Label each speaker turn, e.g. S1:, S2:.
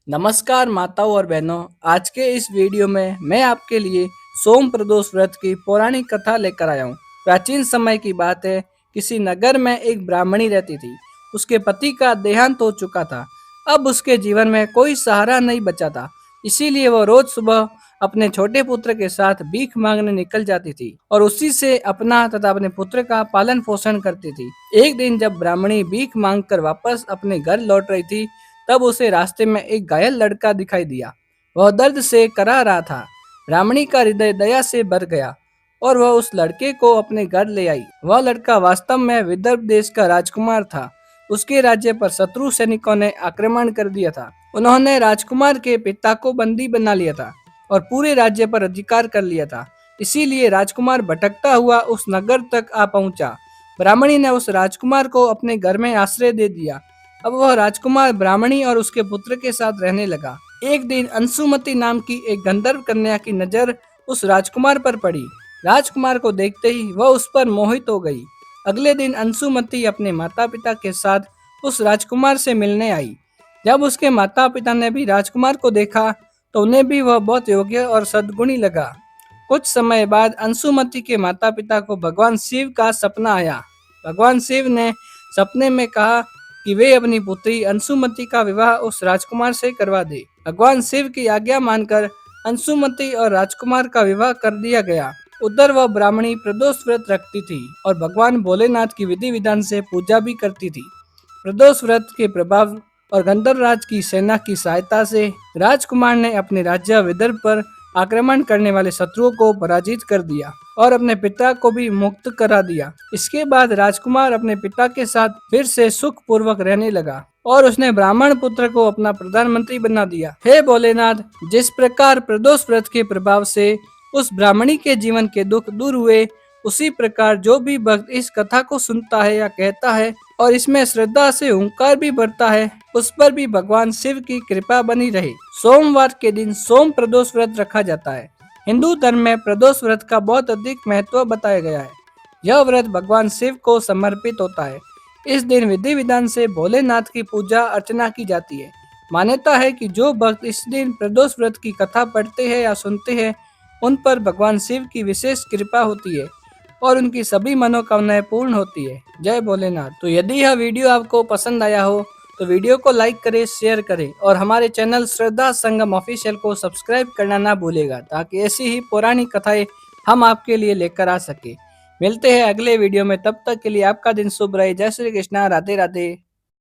S1: नमस्कार माताओं और बहनों। आज के इस वीडियो में मैं आपके लिए सोम प्रदोष व्रत की पौराणिक कथा लेकर आया हूँ। प्राचीन समय की बात है। किसी नगर में एक ब्राह्मणी रहती थी। उसके पति का देहांत हो चुका था। अब उसके जीवन में कोई सहारा नहीं बचा था। इसीलिए वो रोज सुबह अपने छोटे पुत्र के साथ भीख मांगने निकल जाती थी और उसी से अपना तथा अपने पुत्र का पालन पोषण करती थी। एक दिन जब ब्राह्मणी भीख मांगकर वापस अपने घर लौट रही थी, तब उसे रास्ते में एक घायल लड़का दिखाई दिया। वह दर्द से करा रहा था। ब्राह्मणी का हृदय दया से भर गया और वह उस लड़के को अपने घर ले आई। वह लड़का वास्तव में विदर्भ देश का राजकुमार था। उसके राज्य पर शत्रु सैनिकों ने आक्रमण कर दिया था। उन्होंने राजकुमार के पिता को बंदी बना लिया था और पूरे राज्य पर अधिकार कर लिया था। इसीलिए राजकुमार भटकता हुआ उस नगर तक आ पहुंचा। ब्राह्मणी ने उस राजकुमार को अपने घर में आश्रय दे दिया। अब वह राजकुमार ब्राह्मणी और उसके पुत्र के साथ रहने लगा। एक दिन अंशुमति नाम की एक गंधर्व कन्या की नजर उस राजकुमार पर पड़ी। राजकुमार को देखते ही वह उस पर मोहित हो गई। अगले दिन अंशुमति अपने माता पिता के साथ उस राजकुमार से मिलने आई। जब उसके माता पिता ने भी राजकुमार को देखा तो उन्हें भी वह बहुत योग्य और सद्गुणी लगा। कुछ समय बाद अंशुमति के माता पिता को भगवान शिव का सपना आया। भगवान शिव ने सपने में कहा कि वे अपनी पुत्री अंशुमति का विवाह उस राजकुमार से करवा दे। भगवान शिव की आज्ञा मानकर अंशुमति और राजकुमार का विवाह कर दिया गया। उधर वह ब्राह्मणी प्रदोष व्रत रखती थी और भगवान भोलेनाथ की विधि विधान से पूजा भी करती थी। प्रदोष व्रत के प्रभाव और गंधर्वराज की सेना की सहायता से राजकुमार ने अपने राज्य विदर्भ पर आक्रमण करने वाले शत्रुओं को पराजित कर दिया और अपने पिता को भी मुक्त करा दिया। इसके बाद राजकुमार अपने पिता के साथ फिर से सुख पूर्वक रहने लगा और उसने ब्राह्मण पुत्र को अपना प्रधानमंत्री बना दिया। हे भोलेनाथ, जिस प्रकार प्रदोष व्रत के प्रभाव से उस ब्राह्मणी के जीवन के दुख दूर हुए, उसी प्रकार जो भी भक्त इस कथा को सुनता है या कहता है और इसमें श्रद्धा से हुंकार भी भरता है, उस पर भी भगवान शिव की कृपा बनी रहे। सोमवार के दिन सोम प्रदोष व्रत रखा जाता है। हिंदू धर्म में प्रदोष व्रत का बहुत अधिक महत्व बताया गया है। यह व्रत भगवान शिव को समर्पित होता है। इस दिन विधि विधान से भोलेनाथ की पूजा अर्चना की जाती है। मान्यता है कि जो भक्त इस दिन प्रदोष व्रत की कथा पढ़ते हैं या सुनते हैं, उन पर भगवान शिव की विशेष कृपा होती है और उनकी सभी मनोकामनाएं पूर्ण होती है। जय भोलेनाथ। तो यदि यह वीडियो आपको पसंद आया हो तो वीडियो को लाइक करें, शेयर करें और हमारे चैनल श्रद्धा संगम ऑफिशियल को सब्सक्राइब करना ना भूलेगा, ताकि ऐसी ही पौराणिक कथाएं हम आपके लिए लेकर आ सके। मिलते हैं अगले वीडियो में, तब तक के लिए आपका दिन शुभ रहे। जय श्री कृष्णा। राधे राधे।